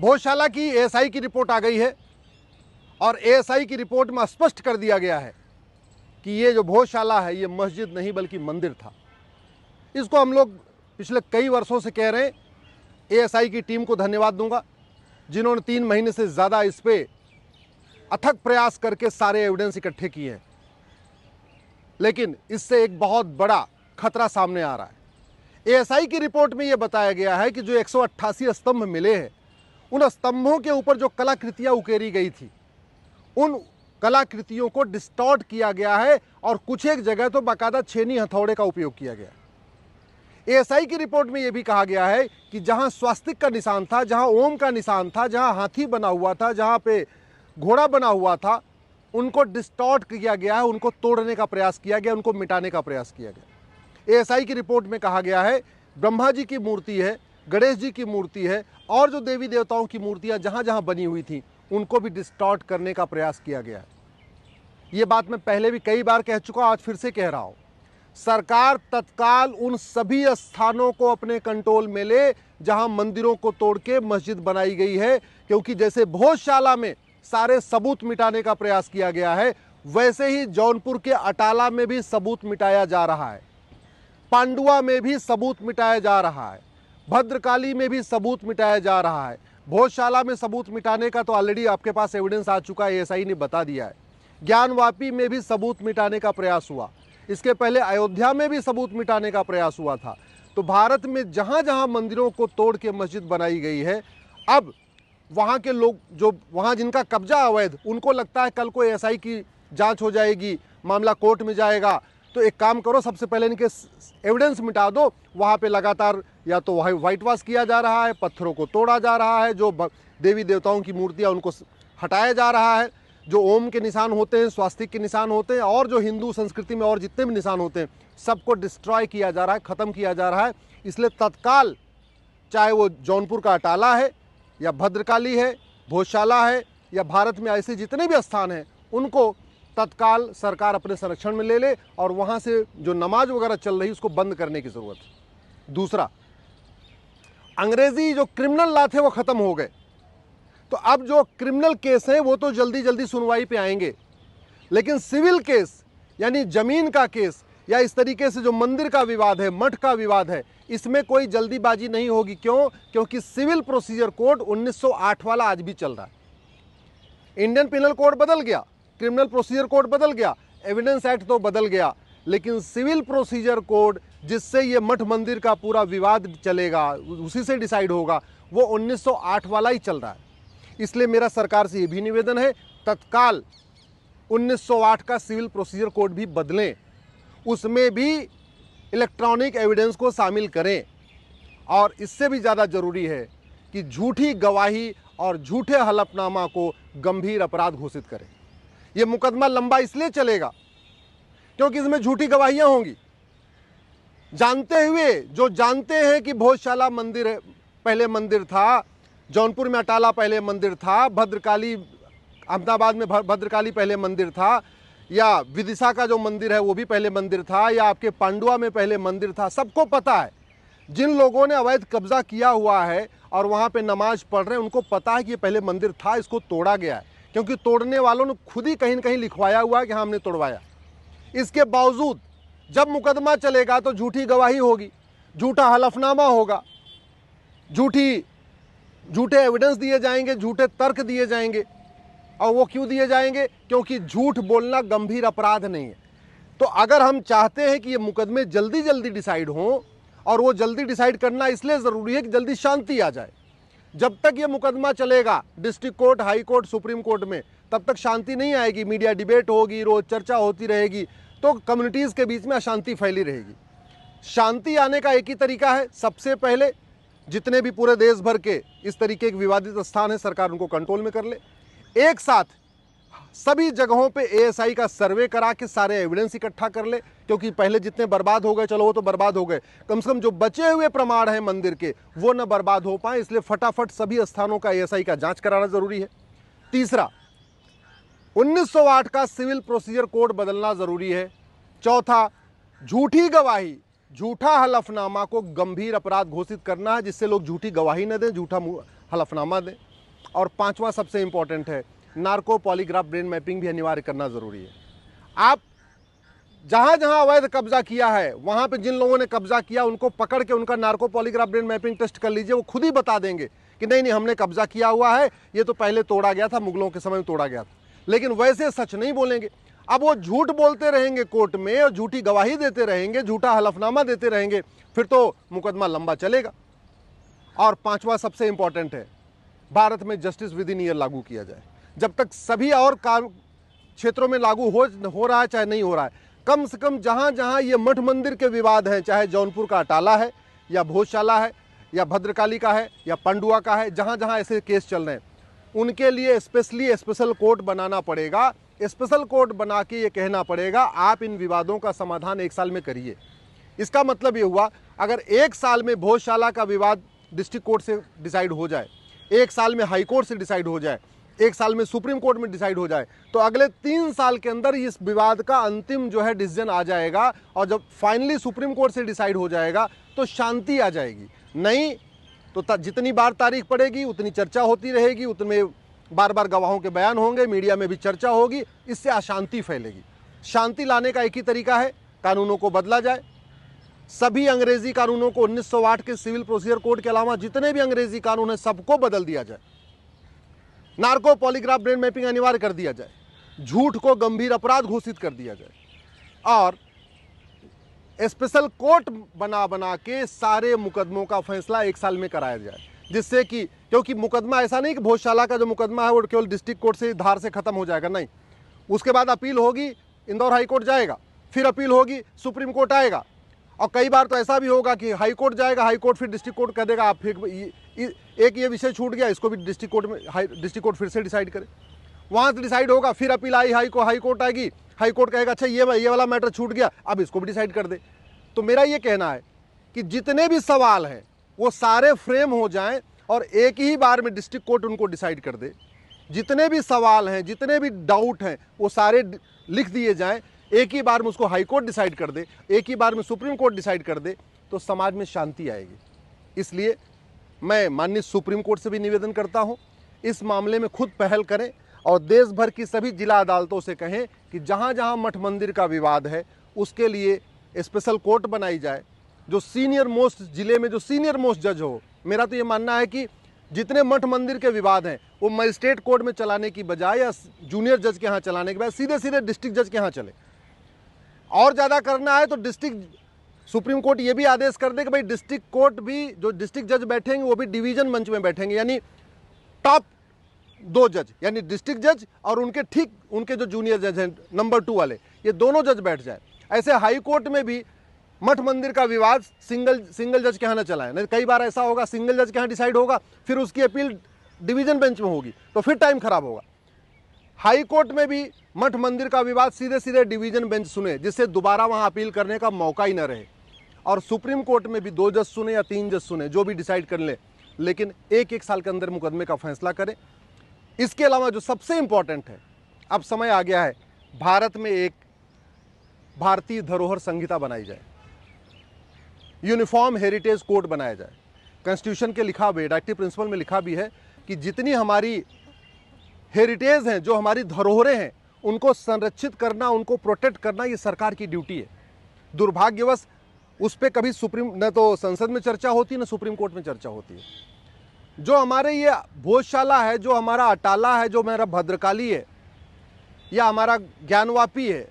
भोजशाला की एएसआई की रिपोर्ट आ गई है और एएसआई की रिपोर्ट में स्पष्ट कर दिया गया है कि ये जो भोजशाला है ये मस्जिद नहीं बल्कि मंदिर था। इसको हम लोग पिछले कई वर्षों से कह रहे हैं। एएसआई की टीम को धन्यवाद दूंगा जिन्होंने 3 महीने से ज़्यादा इस पे अथक प्रयास करके सारे एविडेंस इकट्ठे किए हैं, लेकिन इससे एक बहुत बड़ा खतरा सामने आ रहा है। एएसआई की रिपोर्ट में यह बताया गया है कि जो 188 स्तंभ मिले हैं, उन स्तंभों के ऊपर जो कलाकृतियां उकेरी गई थी, उन कलाकृतियों को डिस्टॉर्ट किया गया है और कुछ एक जगह तो बाकायदा छेनी हथौड़े का उपयोग किया गया। एएसआई की रिपोर्ट में यह भी कहा गया है कि जहां स्वास्तिक का निशान था, जहां ओम का निशान था, जहां हाथी बना हुआ था, जहां पे घोड़ा बना हुआ था, उनको डिस्टॉर्ट किया गया है, उनको तोड़ने का प्रयास किया गया, उनको मिटाने का प्रयास किया गया। एएसआई की रिपोर्ट में कहा गया है ब्रह्मा जी की मूर्ति है, गणेश जी की मूर्ति है और जो देवी देवताओं की मूर्तियां जहां जहां बनी हुई थी उनको भी डिस्टॉर्ट करने का प्रयास किया गया है। ये बात मैं पहले भी कई बार कह चुका, आज फिर से कह रहा हूं। सरकार तत्काल उन सभी स्थानों को अपने कंट्रोल में ले जहां मंदिरों को तोड़ के मस्जिद बनाई गई है, क्योंकि जैसे भोजशाला में सारे सबूत मिटाने का प्रयास किया गया है, वैसे ही जौनपुर के अटाला में भी सबूत मिटाया जा रहा है, पांडुआ में भी सबूत मिटाया जा रहा है, भद्रकाली में भी सबूत मिटाया जा रहा है। भोजशाला में सबूत मिटाने का तो ऑलरेडी आपके पास एविडेंस आ चुका है, एएसआई ने बता दिया है। ज्ञानवापी में भी सबूत मिटाने का प्रयास हुआ, इसके पहले अयोध्या में भी सबूत मिटाने का प्रयास हुआ था। तो भारत में जहां जहां मंदिरों को तोड़ के मस्जिद बनाई गई है, अब वहां के लोग जो वहां जिनका कब्जा अवैध, उनको लगता है कल को एएसआई की जांच हो जाएगी, मामला कोर्ट में जाएगा, तो एक काम करो, सबसे पहले इनके एविडेंस मिटा दो। वहां पे लगातार या तो व्हाइट वॉश किया जा रहा है, पत्थरों को तोड़ा जा रहा है, जो देवी देवताओं की मूर्तियां उनको हटाया जा रहा है, जो ओम के निशान होते हैं, स्वास्तिक के निशान होते हैं और जो हिंदू संस्कृति में और जितने भी निशान होते हैं सबको डिस्ट्रॉय किया जा रहा है, ख़त्म किया जा रहा है। इसलिए तत्काल, चाहे वो जौनपुर का अटाला है या भद्रकाली है, भोजशाला है या भारत में ऐसे जितने भी स्थान हैं, उनको तत्काल सरकार अपने संरक्षण में ले ले और वहाँ से जो नमाज वगैरह चल रही है उसको बंद करने की ज़रूरत है। दूसरा, अंग्रेजी जो क्रिमिनल लॉ थे वो ख़त्म हो गए, तो अब जो क्रिमिनल केस है वो तो जल्दी जल्दी सुनवाई पे आएंगे, लेकिन सिविल केस यानी ज़मीन का केस या इस तरीके से जो मंदिर का विवाद है, मठ का विवाद है, इसमें कोई जल्दीबाजी नहीं होगी। क्यों? क्योंकि सिविल प्रोसीजर कोड 1908 वाला आज भी चल रहा है। इंडियन पिनल कोड बदल गया, क्रिमिनल प्रोसीजर कोड बदल गया, एविडेंस एक्ट तो बदल गया, लेकिन सिविल प्रोसीजर कोड जिससे ये मठ मंदिर का पूरा विवाद चलेगा, उसी से डिसाइड होगा, वो 1908 वाला ही चल रहा है। इसलिए मेरा सरकार से ये भी निवेदन है, तत्काल 1908 का सिविल प्रोसीजर कोड भी बदलें, उसमें भी इलेक्ट्रॉनिक एविडेंस को शामिल करें। और इससे भी ज़्यादा ज़रूरी है कि झूठी गवाही और झूठे हलफनामा को गंभीर अपराध घोषित करें। ये मुकदमा लंबा इसलिए चलेगा क्योंकि इसमें झूठी गवाहियां होंगी, जानते हुए, जो जानते हैं कि भोजशाला मंदिर पहले मंदिर था, जौनपुर में अटाला पहले मंदिर था, भद्रकाली अहमदाबाद में भद्रकाली पहले मंदिर था, या विदिशा का जो मंदिर है वो भी पहले मंदिर था, या आपके पांडुआ में पहले मंदिर था। सबको पता है, जिन लोगों ने अवैध कब्जा किया हुआ है और वहाँ पे नमाज पढ़ रहे हैं, उनको पता है कि ये पहले मंदिर था, इसको तोड़ा गया है, क्योंकि तोड़ने वालों ने खुद ही कहीं न कहीं लिखवाया हुआ है कि हाँ हमने तोड़वाया। इसके बावजूद जब मुकदमा चलेगा तो झूठी गवाही होगी, झूठा हलफनामा होगा, झूठे एविडेंस दिए जाएंगे, झूठे तर्क दिए जाएंगे। और वो क्यों दिए जाएंगे? क्योंकि झूठ बोलना गंभीर अपराध नहीं है। तो अगर हम चाहते हैं कि ये मुकदमे जल्दी जल्दी डिसाइड हों, और वो जल्दी डिसाइड करना इसलिए ज़रूरी है कि जल्दी शांति आ जाए। जब तक ये मुकदमा चलेगा district court, high court, supreme court में, तब तक शांति नहीं आएगी। मीडिया डिबेट होगी, रोज़ चर्चा होती रहेगी, तो कम्युनिटीज़ के बीच में अशांति फैली रहेगी। शांति आने का एक ही तरीका है, सबसे पहले जितने भी पूरे देश भर के इस तरीके के विवादित स्थान है, सरकार उनको कंट्रोल में कर ले। एक साथ सभी जगहों पे एएसआई का सर्वे करा के सारे एविडेंस इकट्ठा कर ले, क्योंकि पहले जितने बर्बाद हो गए, चलो वो तो बर्बाद हो गए, कम से कम जो बचे हुए प्रमाण हैं मंदिर के वो न बर्बाद हो पाए। इसलिए फटाफट सभी स्थानों का एएसआई का जांच कराना जरूरी है। तीसरा, 1908 का सिविल प्रोसीजर कोड बदलना जरूरी है। चौथा, झूठी गवाही, झूठा हलफनामा को गंभीर अपराध घोषित करना है, जिससे लोग झूठी गवाही न दें, झूठा हलफनामा दें। और पांचवा सबसे इंपॉर्टेंट है, नार्को पॉलीग्राफ ब्रेन मैपिंग भी अनिवार्य करना जरूरी है। आप जहां जहां अवैध कब्जा किया है, वहां पे जिन लोगों ने कब्जा किया उनको पकड़ के उनका narco polygraph brain mapping test कर लीजिए। वो खुद ही बता देंगे कि नहीं नहीं हमने कब्जा किया हुआ है, ये तो पहले तोड़ा गया था, मुगलों के समय में तोड़ा गया था। लेकिन वैसे सच नहीं बोलेंगे। अब वो झूठ बोलते रहेंगे कोर्ट में और झूठी गवाही देते रहेंगे, झूठा हलफनामा देते रहेंगे, फिर तो मुकदमा लंबा चलेगा। और पांचवा सबसे इंपॉर्टेंट है, भारत में जस्टिस विद इन ईयर लागू किया जाए। जब तक सभी और क्षेत्रों में लागू हो रहा है चाहे नहीं हो रहा है, कम से कम जहां जहां ये मठ मंदिर के विवाद हैं, चाहे जौनपुर का अटाला है या भोजशाला है या भद्रकाली का है या पांडुआ का है, जहां जहां ऐसे केस चल रहे हैं, उनके लिए स्पेशल कोर्ट बनाना पड़ेगा। स्पेशल कोर्ट बना के ये कहना पड़ेगा आप इन विवादों का समाधान 1 साल में करिए। इसका मतलब ये हुआ, अगर 1 साल में भोजशाला का विवाद डिस्ट्रिक्ट कोर्ट से डिसाइड हो जाए, 1 साल में हाई कोर्ट से डिसाइड हो जाए, 1 साल में सुप्रीम कोर्ट में डिसाइड हो जाए, तो अगले 3 साल के अंदर इस विवाद का अंतिम जो है डिसीजन आ जाएगा। और जब फाइनली सुप्रीम कोर्ट से डिसाइड हो जाएगा तो शांति आ जाएगी। नहीं तो जितनी बार तारीख पड़ेगी उतनी चर्चा होती रहेगी, उतने बार बार गवाहों के बयान होंगे, मीडिया में भी चर्चा होगी, इससे अशांति फैलेगी। शांति लाने का एक ही तरीका है, कानूनों को बदला जाए। सभी अंग्रेजी कानूनों को 1908 के सिविल प्रोसीजर कोड के अलावा जितने भी अंग्रेजी कानून हैं सबको बदल दिया जाए। नार्को पॉलीग्राफ ब्रेन मैपिंग अनिवार्य कर दिया जाए, झूठ को गंभीर अपराध घोषित कर दिया जाए और स्पेशल कोर्ट बना के सारे मुकदमों का फैसला 1 साल में कराया जाए। जिससे कि, क्योंकि मुकदमा ऐसा नहीं कि भोजशाला का जो मुकदमा है वो केवल डिस्ट्रिक्ट कोर्ट से धार से खत्म हो जाएगा, नहीं, उसके बाद अपील होगी, इंदौर हाई कोर्ट जाएगा, फिर अपील होगी, सुप्रीम कोर्ट आएगा, और कई बार तो ऐसा भी होगा कि हाई कोर्ट जाएगा, हाई कोर्ट फिर डिस्ट्रिक्ट कोर्ट कह देगा आप फिर एक ये विषय छूट गया, इसको भी डिस्ट्रिक्ट कोर्ट में डिस्ट्रिक्ट कोर्ट फिर से डिसाइड करे, वहाँ से डिसाइड होगा, फिर अपील आई हाई कोर्ट आएगी, हाई कोर्ट कहेगा अच्छा ये वाला मैटर छूट गया, अब इसको भी डिसाइड कर दे। तो मेरा ये कहना है कि जितने भी सवाल हैं वो सारे फ्रेम हो जाएं और एक ही बार में डिस्ट्रिक्ट कोर्ट उनको डिसाइड कर दे। जितने भी सवाल हैं, जितने भी डाउट हैं, वो सारे लिख दिए जाएं, एक ही बार में उसको हाई कोर्ट डिसाइड कर दे, एक ही बार में सुप्रीम कोर्ट डिसाइड कर दे, तो समाज में शांति आएगी। इसलिए मैं माननीय सुप्रीम कोर्ट से भी निवेदन करता हूं, इस मामले में खुद पहल करें और देश भर की सभी जिला अदालतों से कहें कि जहां जहां मठ मंदिर का विवाद है उसके लिए स्पेशल कोर्ट बनाई जाए, जो सीनियर मोस्ट जिले में जो सीनियर मोस्ट जज हो। मेरा तो ये मानना है कि जितने मठ मंदिर के विवाद हैं वो मजिस्ट्रेट कोर्ट में चलाने की बजाय या जूनियर जज के यहाँ चलाने के बजाय सीधे सीधे डिस्ट्रिक्ट जज के यहाँ चले। और ज़्यादा करना है तो सुप्रीम कोर्ट ये भी आदेश कर दे कि भाई डिस्ट्रिक्ट कोर्ट भी, जो डिस्ट्रिक्ट जज बैठेंगे वो भी डिवीजन बेंच में बैठेंगे, यानी टॉप 2 जज, यानी डिस्ट्रिक्ट जज और उनके जो जूनियर जज हैं नंबर 2 वाले, ये दोनों जज बैठ जाए। ऐसे हाई कोर्ट में भी मठ मंदिर का विवाद सिंगल जज के यहाँ न चलाए, नहीं कई बार ऐसा होगा सिंगल जज के यहाँ डिसाइड होगा, फिर उसकी अपील डिवीजन बेंच में होगी तो फिर टाइम खराब होगा। हाई कोर्ट में भी मठ मंदिर का विवाद सीधे सीधे डिवीजन बेंच सुने, जिससे दोबारा वहां अपील करने का मौका ही न रहे। और सुप्रीम कोर्ट में भी 2 जज सुने या 3 जज सुने, जो भी डिसाइड कर ले, लेकिन 1 साल के अंदर मुकदमे का फैसला करें। इसके अलावा जो सबसे इंपॉर्टेंट है, अब समय आ गया है भारत में एक भारतीय धरोहर संहिता बनाई जाए, यूनिफॉर्म हेरिटेज कोड बनाया जाए। कॉन्स्टिट्यूशन के लिखा भी, डायरेक्टिव प्रिंसिपल में लिखा भी है कि जितनी हमारी हेरिटेज हैं, जो हमारी धरोहरें हैं, उनको संरक्षित करना, उनको प्रोटेक्ट करना ये सरकार की ड्यूटी है। दुर्भाग्यवश उस पर कभी न तो संसद में चर्चा होती है न सुप्रीम कोर्ट में चर्चा होती है। जो हमारे ये भोजशाला है, जो हमारा अटाला है, जो हमारा भद्रकाली है, या हमारा ज्ञानवापी है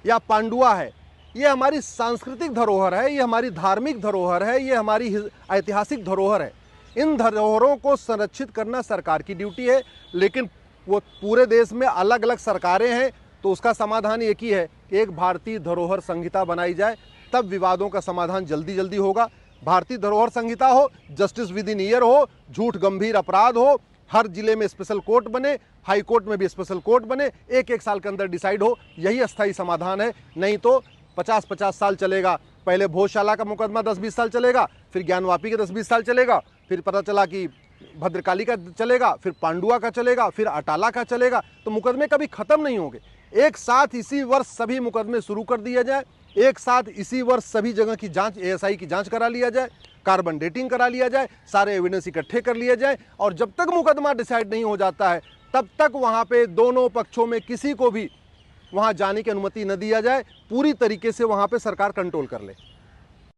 या पांडुआ है, ये हमारी सांस्कृतिक धरोहर है, ये हमारी धार्मिक धरोहर है, ये हमारी ऐतिहासिक धरोहर है। इन धरोहरों को संरक्षित करना सरकार की ड्यूटी है, लेकिन वो पूरे देश में अलग अलग सरकारें हैं, तो उसका समाधान एक ही है कि एक भारतीय धरोहर संहिता बनाई जाए, तब विवादों का समाधान जल्दी जल्दी होगा। भारतीय धरोहर संहिता हो, जस्टिस विद इन ईयर हो, झूठ गंभीर अपराध हो, हर जिले में स्पेशल कोर्ट बने, हाई कोर्ट में भी स्पेशल कोर्ट बने, 1 साल के अंदर डिसाइड हो, यही अस्थायी समाधान है। नहीं तो 50-50 साल चलेगा। पहले भोजशाला का मुकदमा 10-20 साल चलेगा, फिर ज्ञानवापी का 10-20 साल चलेगा, फिर पता चला कि भद्रकाली का चलेगा, फिर पांडुआ का चलेगा, फिर अटाला का चलेगा, तो मुकदमे कभी खत्म नहीं होंगे। एक साथ इसी वर्ष सभी मुकदमे शुरू कर दिए जाए, एक साथ इसी वर्ष सभी जगह की जांच, एएसआई की जांच करा लिया जाए, कार्बन डेटिंग करा लिया जाए, सारे एविडेंस इकट्ठे कर लिए जाए, और जब तक मुकदमा डिसाइड नहीं हो जाता है तब तक वहाँ पे दोनों पक्षों में किसी को भी वहाँ जाने की अनुमति न दिया जाए। पूरी तरीके से वहाँ पे सरकार कंट्रोल कर ले।